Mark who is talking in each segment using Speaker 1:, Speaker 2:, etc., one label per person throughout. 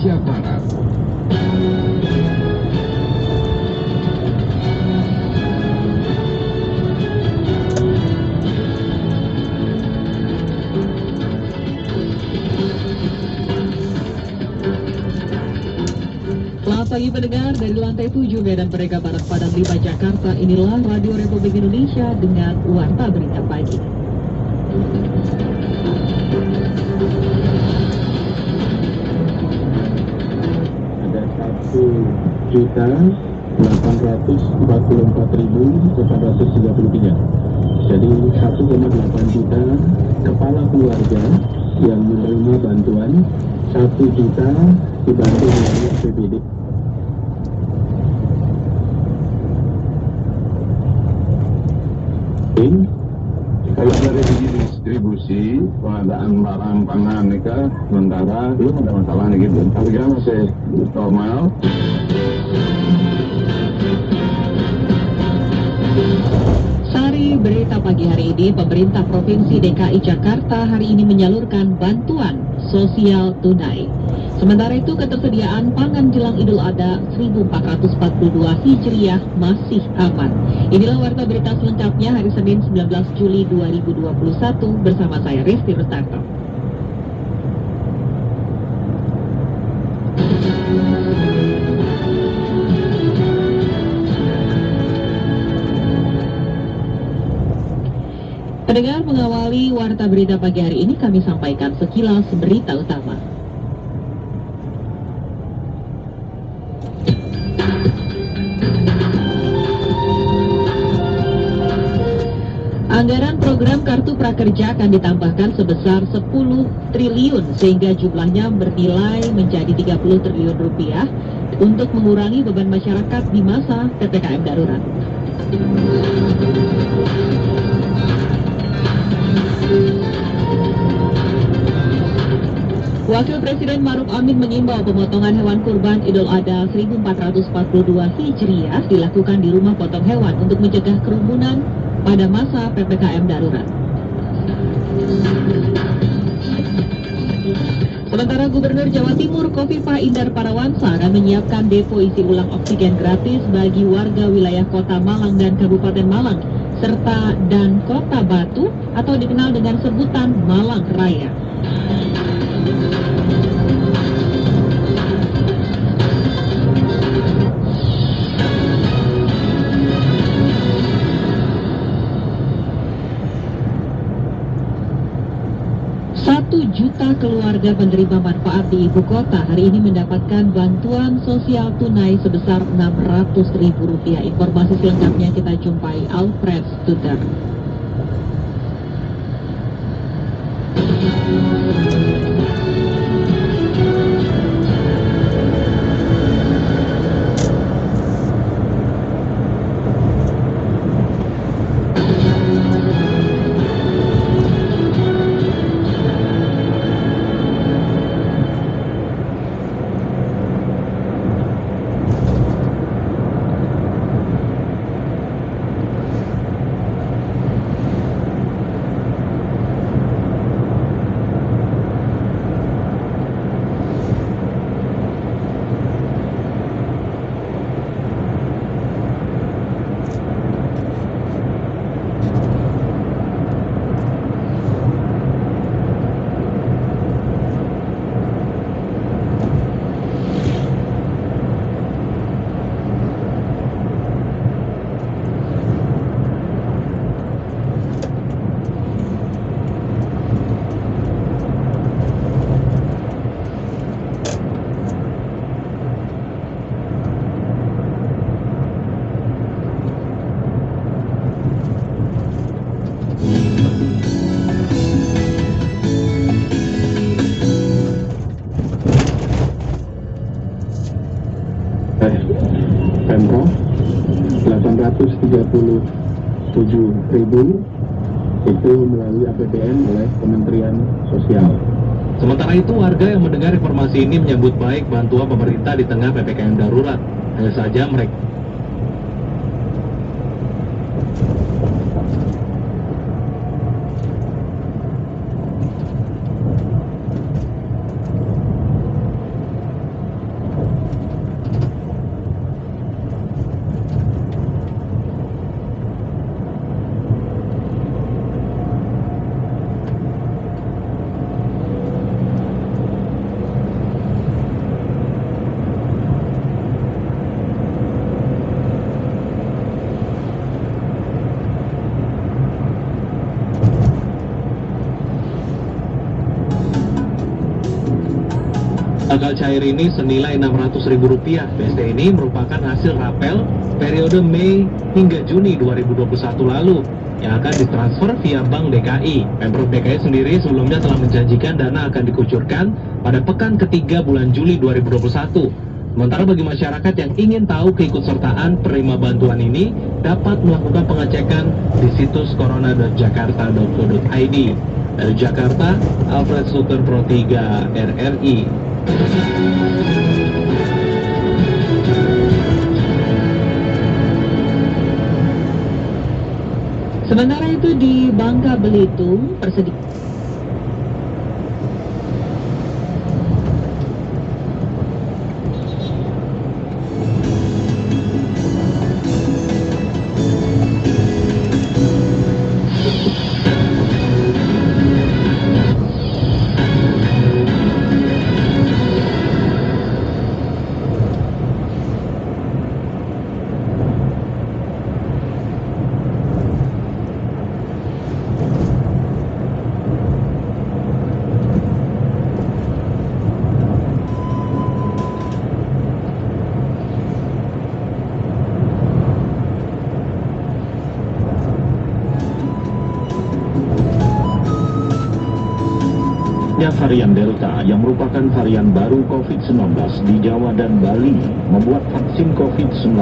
Speaker 1: Indonesia Barat.
Speaker 2: Selamat pagi pendengar, dari lantai 7 Medan Merdeka Barat Padang 5 Jakarta, inilah Radio Republik Indonesia dengan Warta Berita Pagi.
Speaker 3: Ada 1.844.433. Jadi 1,8 juta kepala keluarga yang menerima bantuan, 1 juta dibantu melalui APBD.
Speaker 1: Kalau dari segi distribusi pengadaan barang pangan mereka sementara belum ada masalah nih gitu. Harga masih normal.
Speaker 2: Sari berita pagi hari ini, pemerintah Provinsi DKI Jakarta hari ini menyalurkan bantuan sosial tunai. Sementara itu ketersediaan pangan jelang Idul Adha 1442 Hijriah masih aman. Inilah warta berita selengkapnya hari Senin 19 Juli 2021 bersama saya Risti Rustanto. Pendengar, mengawali warta berita pagi hari ini kami sampaikan sekilas berita utama. Anggaran program Kartu Prakerja akan ditambahkan sebesar 10 triliun sehingga jumlahnya bernilai menjadi 30 triliun rupiah untuk mengurangi beban masyarakat di masa PPKM darurat. Wakil Presiden Maruf Amin mengimbau pemotongan hewan kurban Idul Adha 1442 Hijriah dilakukan di rumah potong hewan untuk mencegah kerumunan pada masa PPKM darurat. Sementara Gubernur Jawa Timur Khofifah Indar Parawansa akan menyiapkan depo isi ulang oksigen gratis bagi warga wilayah Kota Malang dan Kabupaten Malang serta dan Kota Batu atau dikenal dengan sebutan Malang Raya. Juta keluarga penerima manfaat di ibu kota hari ini mendapatkan bantuan sosial tunai sebesar Rp600.000. Informasi selengkapnya kita jumpai Alfred Studer.
Speaker 3: Pemprov 837.000 itu melalui APBN oleh Kementerian Sosial.
Speaker 4: Sementara itu, warga yang mendengar informasi ini menyambut baik bantuan pemerintah di tengah PPKM darurat. Hanya saja mereka Tanggal cair ini senilai Rp600.000. BST ini merupakan hasil rapel periode Mei hingga Juni 2021 lalu yang akan ditransfer via Bank DKI. Pemprov DKI sendiri sebelumnya telah menjanjikan dana akan dikucurkan pada pekan ketiga bulan Juli 2021. Sementara bagi masyarakat yang ingin tahu keikutsertaan penerima bantuan ini dapat melakukan pengecekan di situs corona.jakarta.go.id. Dari Jakarta, Alfred Suter Pro 3 RRI.
Speaker 2: Sementara itu di Bangka Belitung,
Speaker 3: varian Delta yang merupakan varian baru COVID-19 di Jawa dan Bali membuat vaksin COVID-19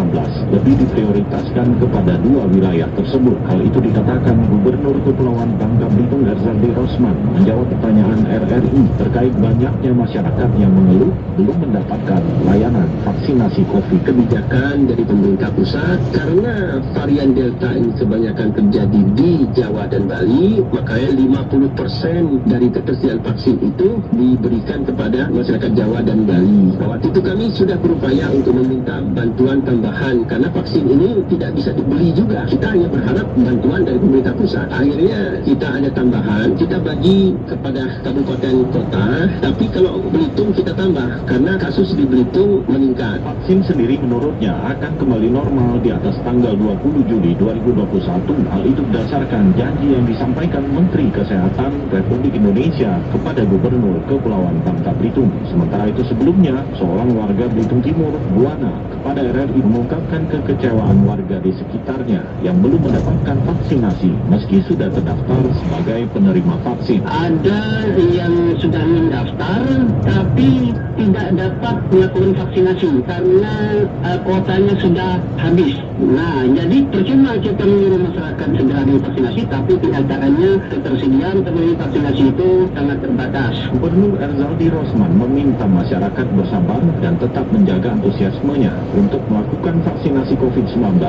Speaker 3: lebih diprioritaskan kepada dua wilayah tersebut. Hal itu dikatakan Gubernur Kepulauan Bangka Belitung Erzaldi Rosman menjawab pertanyaan RRI terkait banyaknya masyarakat yang mengeluh belum mendapatkan layanan vaksinasi COVID.
Speaker 5: Kebijakan dari pemerintah pusat karena varian Delta ini kebanyakan terjadi di Jawa dan Bali, makanya 50% dari ketersediaan vaksin itu diberikan kepada masyarakat Jawa dan Bali. Waktu itu kami sudah berupaya untuk meminta bantuan tambahan karena vaksin ini tidak bisa dibeli juga. Kita hanya berharap bantuan dari pemerintah pusat. Akhirnya kita ada tambahan, kita bagi kepada kabupaten kota, tapi kalau Belitung kita tambah karena kasus di Belitung meningkat.
Speaker 3: Vaksin sendiri menurutnya akan kembali normal di atas tanggal 20 Juli 2021. Hal itu berdasarkan janji yang disampaikan Menteri Kesehatan Republik Indonesia kepada Gubernur Kepulauan Bangka Belitung. Sementara itu sebelumnya, seorang warga Belitung Timur, Buana, kepada RRI mengungkapkan kekecewaan warga di sekitarnya yang belum mendapatkan vaksinasi meski sudah terdaftar sebagai penerima vaksin.
Speaker 5: Ada yang sudah mendaftar tapi tidak dapat melakukan vaksinasi karena kuotanya sudah habis. Nah, jadi percuma kita menyuruh masyarakat segera divaksinasi, tapi kenyataannya ketersediaan penerima vaksinasi itu sangat terbatas.
Speaker 3: Gubernur Erzaldi Rosman meminta masyarakat bersabar dan tetap menjaga antusiasmenya untuk melakukan vaksinasi COVID-19.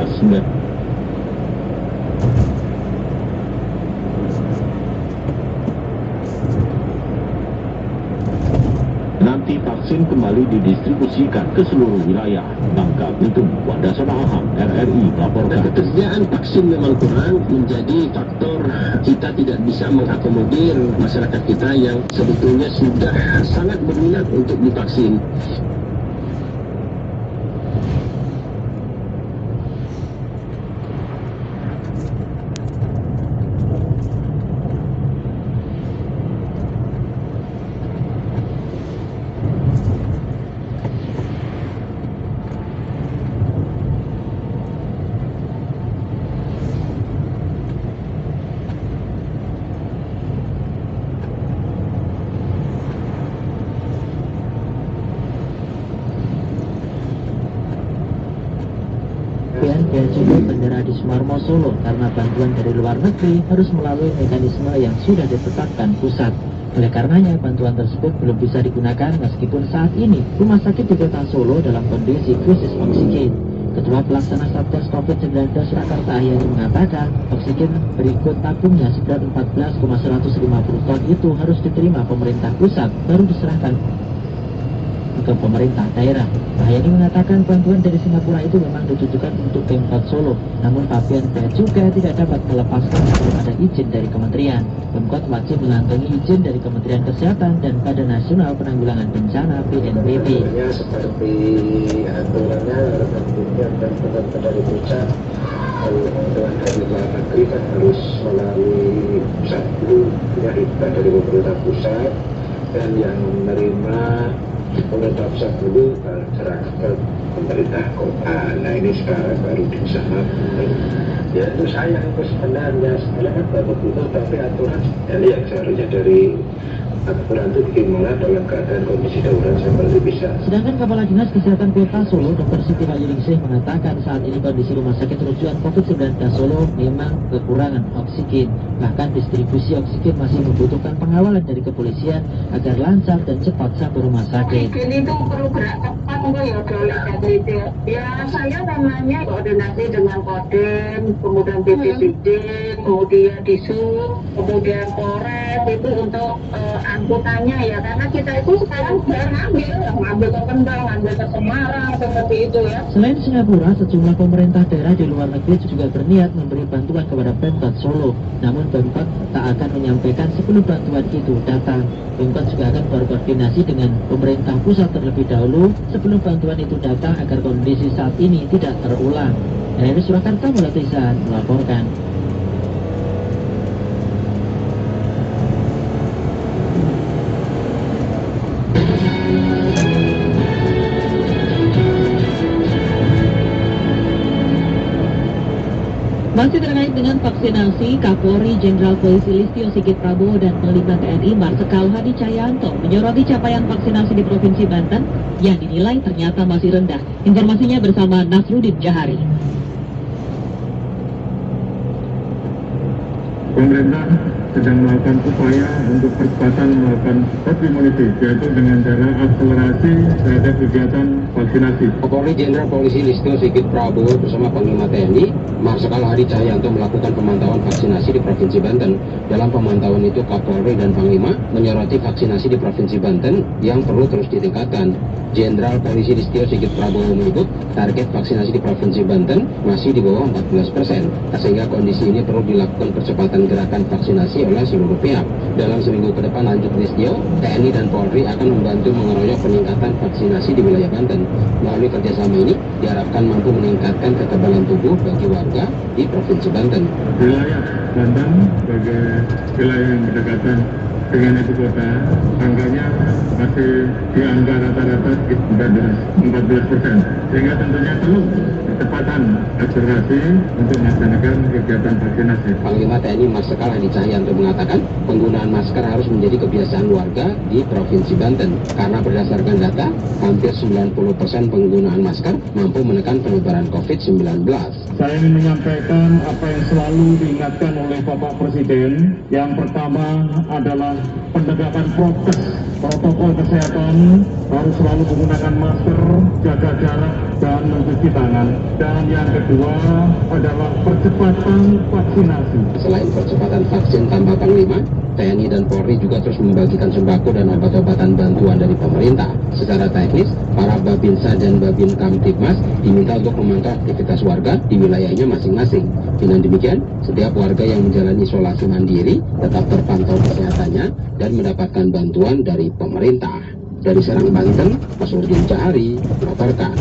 Speaker 3: Nanti vaksin kembali didistribusikan ke seluruh wilayah. Bangka Belitung, Wanda Sonaham, RRI melaporkan.
Speaker 5: Ketersediaan vaksin memang kurang, menjadi faktor kita tidak bisa mengakomodir masyarakat kita yang sebetulnya sudah sangat berminat untuk divaksin.
Speaker 6: Bea Cukai Bandara di Sumarmo Solo karena bantuan dari luar negeri harus melalui mekanisme yang sudah ditetapkan pusat. Oleh karenanya bantuan tersebut belum bisa digunakan meskipun saat ini Rumah Sakit di Kota Solo dalam kondisi krisis oksigen. Ketua Pelaksana Satgas COVID-19 Surakarta Ahyani mengatakan oksigen berikut tabungnya seberat 14,150 ton itu harus diterima pemerintah pusat baru diserahkan ke pemerintah daerah. Ahyani mengatakan bantuan dari Singapura itu memang ditujukan untuk Pemkot Solo, namun pabean bea cukai tidak dapat melepaskan sebelum ada izin dari kementerian. Pemkot wajib mengantongi izin dari Kementerian Kesehatan dan Badan Nasional Penanggulangan Bencana BNPB.
Speaker 5: Seperti aturannya tentunya dan benar-benar dari pusat, bantuan dari luar negeri kan harus melalui pusat dulu, punya hibah dari pemerintah pusat, dan yang menerima pemerintah pusat dulu serahkan ke pemerintah kota. Nah ini sekarang baru diusahakan. Ya itu sayang itu sebenarnya kan betul, tapi aturan yang seharusnya dari aturan itu bagaimana dalam keadaan kondisi darurat seperti bisa.
Speaker 6: Sedangkan Kepala Dinas Kesehatan Kota Solo, Dr. Siti Wahyuningsih mengatakan saat ini kondisi rumah sakit rujukan COVID-19 Solo memang kekurangan oksigen. Bahkan distribusi oksigen masih membutuhkan pengawalan dari kepolisian agar lancar dan cepat sampai rumah sakit.
Speaker 7: Oksigen itu perlu gerak cepat enggak ya dari itu. Ya saya namanya koordinasi dengan Kodim, kemudian BPBD, kemudian Disub, kemudian Polres itu untuk angkutannya ya, karena kita itu sekarang sudah ngambil ke Kendal, ngambil ke Semarang, seperti itu ya.
Speaker 6: Selain Singapura, sejumlah pemerintah daerah di luar negeri juga berniat memberi bantuan kepada Pemkot Solo. Namun Pemkot tak akan menyampaikan sebelum bantuan itu datang. Pemkot juga akan berkoordinasi dengan pemerintah pusat terlebih dahulu sebelum bantuan itu datang agar kondisi saat ini tidak terulang. Dari Surakarta, Mulatisan melaporkan.
Speaker 2: Masih terkait dengan vaksinasi, Kapolri Jenderal Polisi Listio Sigit Prabowo dan Panglima TNI Marsikal Hadi Cahyanto menyoroti capaian vaksinasi di Provinsi Banten yang dinilai ternyata masih rendah. Informasinya bersama Nasruddin Jahari.
Speaker 1: Pemerintah sedang melakukan upaya untuk percepatan melakukan herd immunity, yaitu dengan cara akselerasi terhadap kegiatan vaksinasi.
Speaker 5: Kapolri Jenderal Polisi Listio Sigit Prabowo bersama Panglima TNI Marsikal Hadi Cahyanto melakukan pemantauan vaksinasi di Provinsi Banten. Dalam pemantauan itu Kapolri dan Panglima menyoroti vaksinasi di Provinsi Banten yang perlu terus ditingkatkan. Jenderal Polisi Listio Sigit Prabowo menyebut target vaksinasi di Provinsi Banten masih di bawah 14%, sehingga kondisi ini perlu dilakukan percepatan gerakan vaksinasi oleh seluruh pihak. Dalam seminggu ke depan, lanjut Listio, TNI dan Polri akan membantu mengeroyok peningkatan vaksinasi di wilayah Banten. Melalui kerjasama ini diharapkan mampu meningkatkan kekebalan tubuh bagi warga di Provinsi Banten.
Speaker 1: Wilayah Banten sebagai wilayah yang berdekatan dengan ibu kota, angkanya masih di angka rata-rata 14%, sehingga tentunya perlu kecepatan akselerasi untuk melaksanakan kegiatan vaksinasi.
Speaker 5: Panglima TNI Marsikal Hadi Cahyanto mengatakan penggunaan masker harus menjadi kebiasaan warga di Provinsi Banten, karena berdasarkan data hampir 90% penggunaan masker mampu menekan penyebaran COVID-19.
Speaker 1: Saya ingin menyampaikan apa yang selalu diingatkan oleh Bapak Presiden. Yang pertama adalah penegakan prokes, protokol kesehatan, harus selalu menggunakan masker, jaga jarak, dan mencuci tangan. Dan yang kedua adalah percepatan vaksinasi.
Speaker 5: Selain percepatan vaksin tanpa Panglima, TNI dan Polri juga terus membagikan sembako dan obat-obatan bantuan dari pemerintah. Secara teknis, para Babinsa dan Babin Kamtibmas diminta untuk memantau aktivitas warga di wilayahnya masing-masing. Dengan demikian, setiap warga yang menjalani isolasi mandiri tetap terpantau kesehatannya dan mendapatkan bantuan dari pemerintah. Dari Serang, Banten, Nasruddin Jahari melaporkan.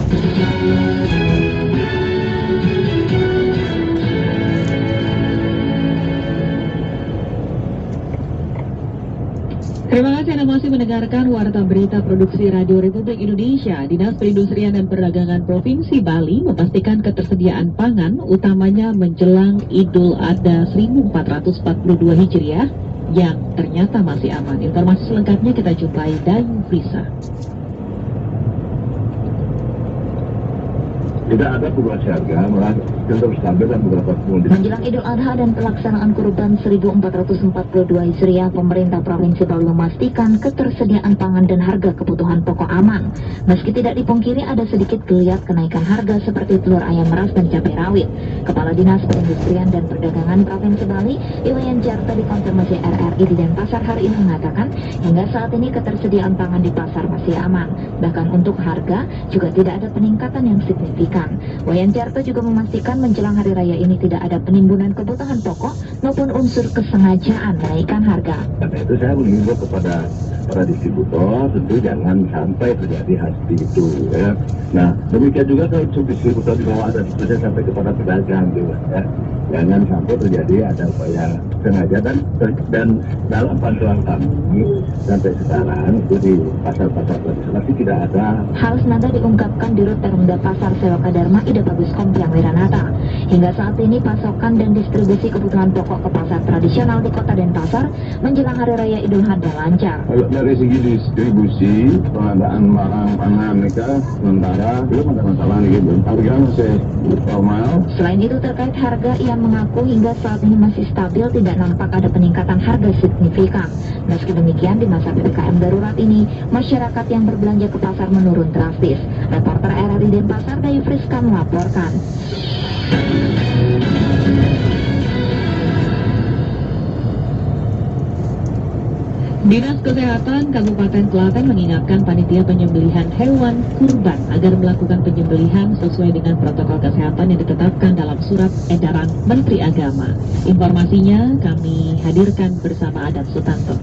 Speaker 2: Terima kasih Anda masih mendengarkan Warta Berita Produksi Radio Republik Indonesia. Dinas Perindustrian dan Perdagangan Provinsi Bali memastikan ketersediaan pangan utamanya menjelang Idul Adha 1442 Hijriah yang ternyata masih aman. Informasi selengkapnya kita jumpai Dayu Frisa.
Speaker 1: Tidak ada perubahan harga, malah cenderung stabil dan beberapa komoditas.
Speaker 8: Menjelang Idul Adha dan pelaksanaan Kurban 1442 Hijriah, pemerintah Provinsi Bali memastikan ketersediaan pangan dan harga kebutuhan pokok aman. Meski tidak dipungkiri ada sedikit geliat kenaikan harga seperti telur ayam ras dan cabai rawit. Kepala Dinas Perindustrian dan Perdagangan Provinsi Bali, Iwayan Jarta dikonfirmasi RRI di Denpasar hari ini mengatakan, hingga saat ini ketersediaan pangan di pasar masih aman. Bahkan untuk harga juga tidak ada peningkatan yang signifikan. Wayan Jarto juga memastikan menjelang hari raya ini tidak ada penimbunan kebutuhan pokok maupun unsur kesengajaan menaikkan harga.
Speaker 1: Karena itu saya mengimbau kepada
Speaker 5: para distributor tentu jangan sampai terjadi hal seperti itu ya. Nah demikian juga kalau distributor di bawah ada sampai kepada pedagang juga ya. Jangan sampai terjadi ada upaya sengaja dan dalam pantauan kami sampai sekarang itu di pasar-pasar tradisional tidak ada.
Speaker 8: Hal senada diungkapkan Dirut Perumda Pasar Seloka Dharma Ida Bagus Kompiang Wiranata. Hingga saat ini pasokan dan distribusi kebutuhan pokok ke pasar tradisional di Kota Denpasar menjelang Hari Raya Idul Adha lancar.
Speaker 5: Kalau dari segi distribusi pengadaan barang pangan mereka sementara belum ada masalah gitu. Harga masih normal.
Speaker 8: Selain itu terkait harga, ia mengaku hingga saat ini masih stabil, tidak nampak ada peningkatan harga signifikan. Meski demikian, di masa PPKM darurat ini, masyarakat yang berbelanja ke pasar menurun drastis. Reporter RRI Denpasar, Dayu Friska melaporkan.
Speaker 2: Dinas Kesehatan Kabupaten Klaten mengingatkan panitia penyembelihan hewan kurban agar melakukan penyembelihan sesuai dengan protokol kesehatan yang ditetapkan dalam surat edaran Menteri Agama. Informasinya kami hadirkan bersama Adat Sutanto.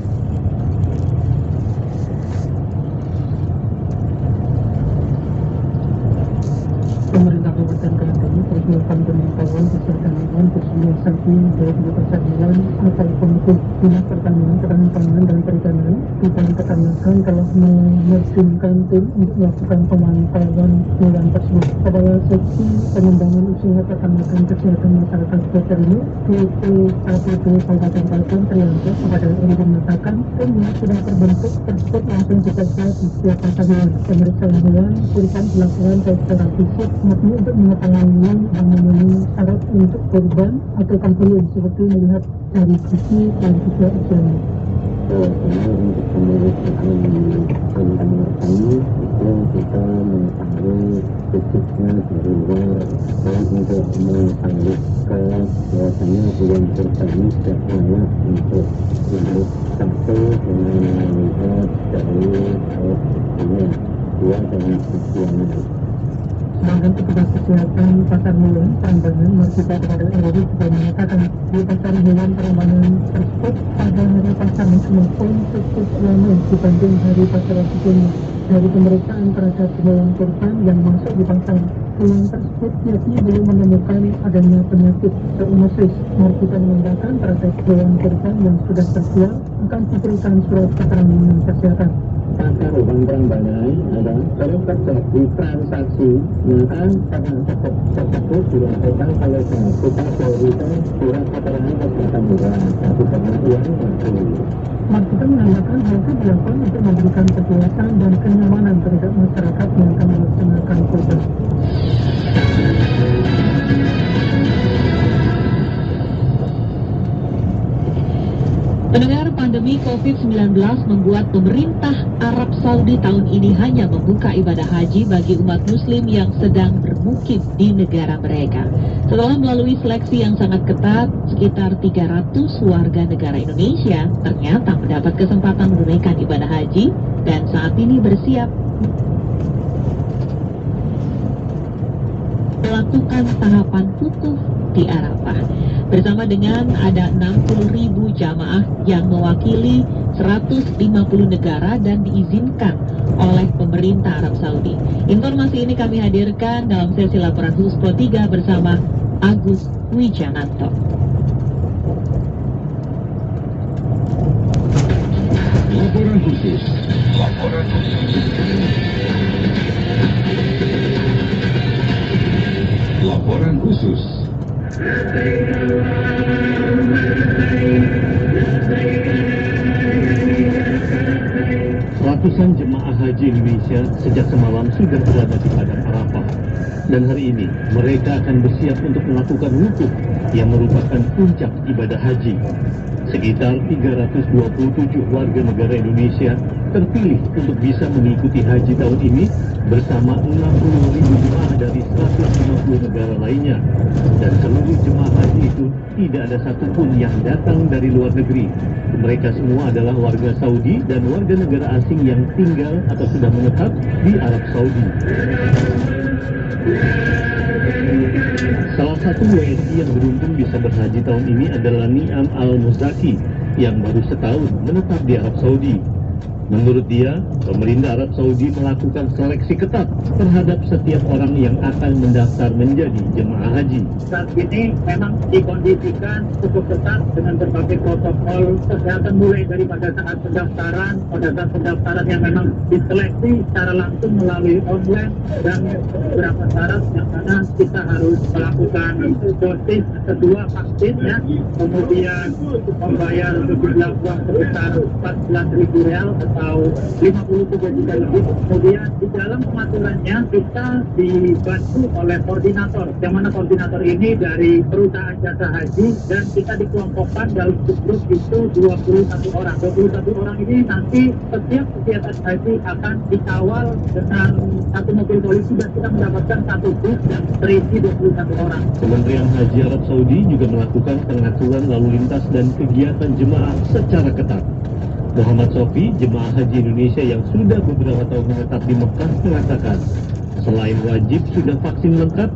Speaker 9: Pemerintah Kabupaten Klaten terus melakukan pemantauan kesehatan hewan khususnya sapi baik di pasar hewan ataupun untuk Dinas Pertanian, Ketahanan Pangan dan Perikanan diperkenalkan telah menerjunkan tim untuk melakukan pemantauan hewan tersebut. Pada seksi pengembangan usaha peternakan kesehatan masyarakat sekitar ini, PPKPP Kabupaten Klaten Trianto kepada RRI mengatakan tim yang sudah terbentuk tersebut langsung bekerja di setiap pasar hewan. Pemeriksaan hewan kurban dilakukan secara fisik murni untuk mengetahui dan memenuhi syarat untuk kurban atau pembelian seperti melihat dari sisi dan juga usianya.
Speaker 5: Untuk pemeriksaan kandang kami itu kita mengetahui fisiknya dari luar dan untuk mengetahui biasanya hewan kurban ini tidak layak untuk satu dengan melihat dari ini dua dengan usianya.
Speaker 9: Sedangkan petugas kesehatan pasar hewan Prambanan Marsita kepada RRI juga mengatakan di pasar hewan Prambanan tersebut pada hari pasar maupun cukup ramai dibanding hari pasar sebelumnya. Dari pemeriksaan terhadap hewan kurban yang masuk di pasar, hewan tersebut yakni belum menemukan adanya penyakit zoonosis. Marsita mengatakan terhadap hewan kurban yang sudah tersiap akan diberikan surat keterangan kesehatan.
Speaker 5: Pasar hewan Prambanan ada kalau terjadi transaksi maka pada tersebut dilakukan oleh kita berikan surat keterangan kesehatan hewan tapi karena uang masih.
Speaker 9: Marsita menambahkan hal itu dilakukan untuk memberikan kejelasan dan kenyamanan terhadap masyarakat yang akan melaksanakan kurban.
Speaker 2: Pendengar, pandemi COVID-19 membuat pemerintah Arab Saudi tahun ini hanya membuka ibadah haji bagi umat muslim yang sedang bermukim di negara mereka. Setelah melalui seleksi yang sangat ketat, sekitar 300 warga negara Indonesia ternyata mendapat kesempatan menunaikan ibadah haji dan saat ini bersiap melakukan tahapan wukuf di Arafah. Bersama dengan ada 60.000 jamaah yang mewakili 150 negara dan diizinkan oleh pemerintah Arab Saudi. Informasi ini kami hadirkan dalam sesi laporan khusus Pro 3 bersama Agus Wijananto.
Speaker 3: Laporan khusus. Laporan khusus.
Speaker 10: Ratusan jemaah haji Indonesia sejak semalam sudah berada di Padang Arafah. Dan hari ini mereka akan bersiap untuk melakukan wukuf yang merupakan puncak ibadah haji. Sekitar 327 warga negara Indonesia terpilih untuk bisa mengikuti haji tahun ini bersama 60.000 jemaah dari 150 negara lainnya. Dan seluruh jemaah haji itu tidak ada satupun yang datang dari luar negeri. Mereka semua adalah warga Saudi dan warga negara asing yang tinggal atau sudah menetap di Arab Saudi. Salah satu WNI yang beruntung bisa berhaji tahun ini adalah Niam Al-Muzaki yang baru setahun menetap di Arab Saudi. Menurut dia, pemerintah Arab Saudi melakukan seleksi ketat terhadap setiap orang yang akan mendaftar menjadi jemaah haji.
Speaker 9: Saat ini memang dikondisikan cukup ketat dengan berbagai protokol kesehatan, mulai dari pada saat pendaftaran yang memang diseleksi secara langsung melalui online, dan beberapa syarat yang mana kita harus melakukan dosis kedua vaksin ya, kemudian membayar sejumlah uang sebesar 14.000 rial atau 53 juta lebih. Kemudian di dalam pengaturannya kita dibantu oleh koordinator, yang mana koordinator ini dari perusahaan jasa haji, dan kita dikelompokkan dalam grup itu 21 orang. 21 orang ini nanti setiap kegiatan haji akan dikawal dengan satu mobil polisi, dan kita mendapatkan satu bus yang terisi 21 orang.
Speaker 10: Kementerian Haji Arab Saudi juga melakukan pengaturan lalu lintas dan kegiatan jemaah secara ketat. Muhammad Sofi, jemaah haji Indonesia yang sudah beberapa tahun menetap di Mekah, mengatakan selain wajib sudah vaksin lengkap,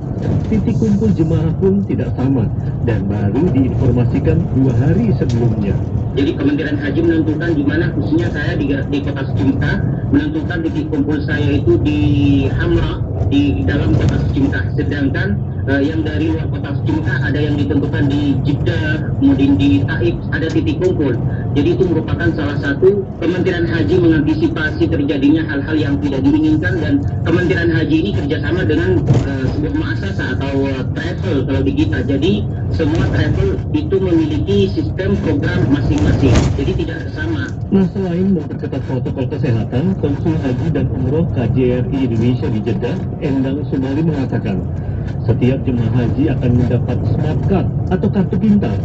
Speaker 10: titik kumpul jemaah pun tidak sama dan baru diinformasikan 2 hari sebelumnya.
Speaker 5: Jadi Kementerian Haji menentukan di mana, khususnya saya di kota Secimta, menentukan titik kumpul saya itu di Hamra, di dalam kota Secimta. Sedangkan yang dari luar kota Secimta ada yang ditentukan di Jeddah, kemudian di Taif ada titik kumpul. Jadi itu merupakan salah satu Kementerian Haji mengantisipasi terjadinya hal-hal yang tidak diinginkan, dan Kementerian Haji ini kerjasama dengan sebuah muasasah atau travel kalau di kita. Jadi semua travel itu memiliki sistem program masing-masing, jadi tidak sama.
Speaker 10: Nah, selain memperketat protokol kesehatan, Konsul Haji dan Umroh KJRI Indonesia di Jeddah, Endang Sumali mengatakan setiap jemaah haji akan mendapat smart card atau kartu pintar.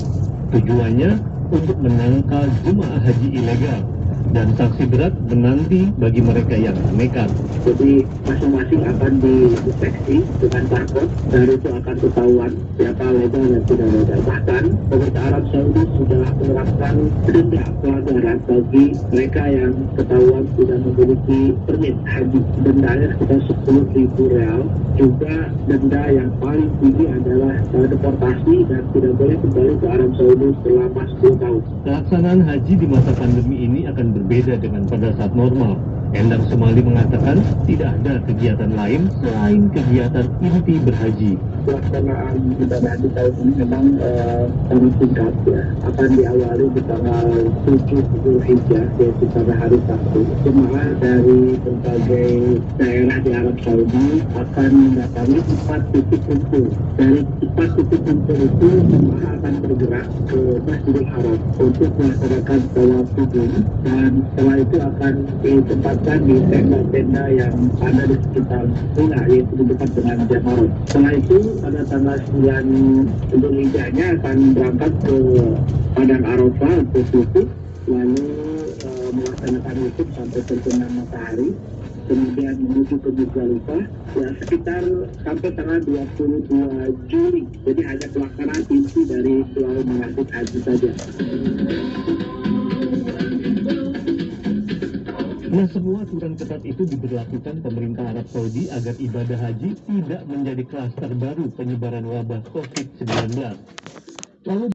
Speaker 10: Tujuannya untuk menangkal jemaah haji ilegal dan sanksi berat menanti bagi mereka yang nekat.
Speaker 9: Jadi masing-masing akan dideteksi dengan barcode, dan itu akan ketahuan siapa legal dan tidak legal. Bahkan pemerintah Arab Saudi sudah menerapkan denda pelanggaran bagi mereka yang ketahuan tidak memiliki permit haji. Dendanya sekitar 10.000 rial. Juga denda yang paling tinggi adalah deportasi dan tidak boleh kembali ke Arab Saudi selama 10 tahun.
Speaker 10: Pelaksanaan haji di masa pandemi ini akan berbeda dengan pada saat normal. Endang Sumali mengatakan tidak ada kegiatan lain selain kegiatan inti berhaji.
Speaker 9: Pelaksanaan ibadah haji tahun ini memang sangat singkat ya. Akan diawali di tanggal 7 Zulhijjah, yaitu pada hari Sabtu. Jemaah dari berbagai daerah di Arab Saudi akan mendatangi 4 titik kumpul. Dari 4 titik kumpul itu jemaah akan bergerak ke Masjidil Haram untuk melaksanakan tawaf subuh, dan setelah itu akan ditempatkan di tenda-tenda yang ada di sekitar Mina, yaitu di dekat dengan Jamarot. Setelah itu pada tanggal 9 Zulhijjahnya akan berangkat ke Padang Arafah untuk wukuf, lalu melaksanakan wukuf sampai terbenam matahari, kemudian menuju ke Muzdalifah ya sekitar sampai tanggal 22 Juli. Jadi hanya pelaksanaan inti dari selama mengatur haji saja.
Speaker 10: Nah, semua aturan ketat itu diberlakukan pemerintah Arab Saudi agar ibadah haji tidak menjadi klaster baru penyebaran wabah COVID-19. Lalu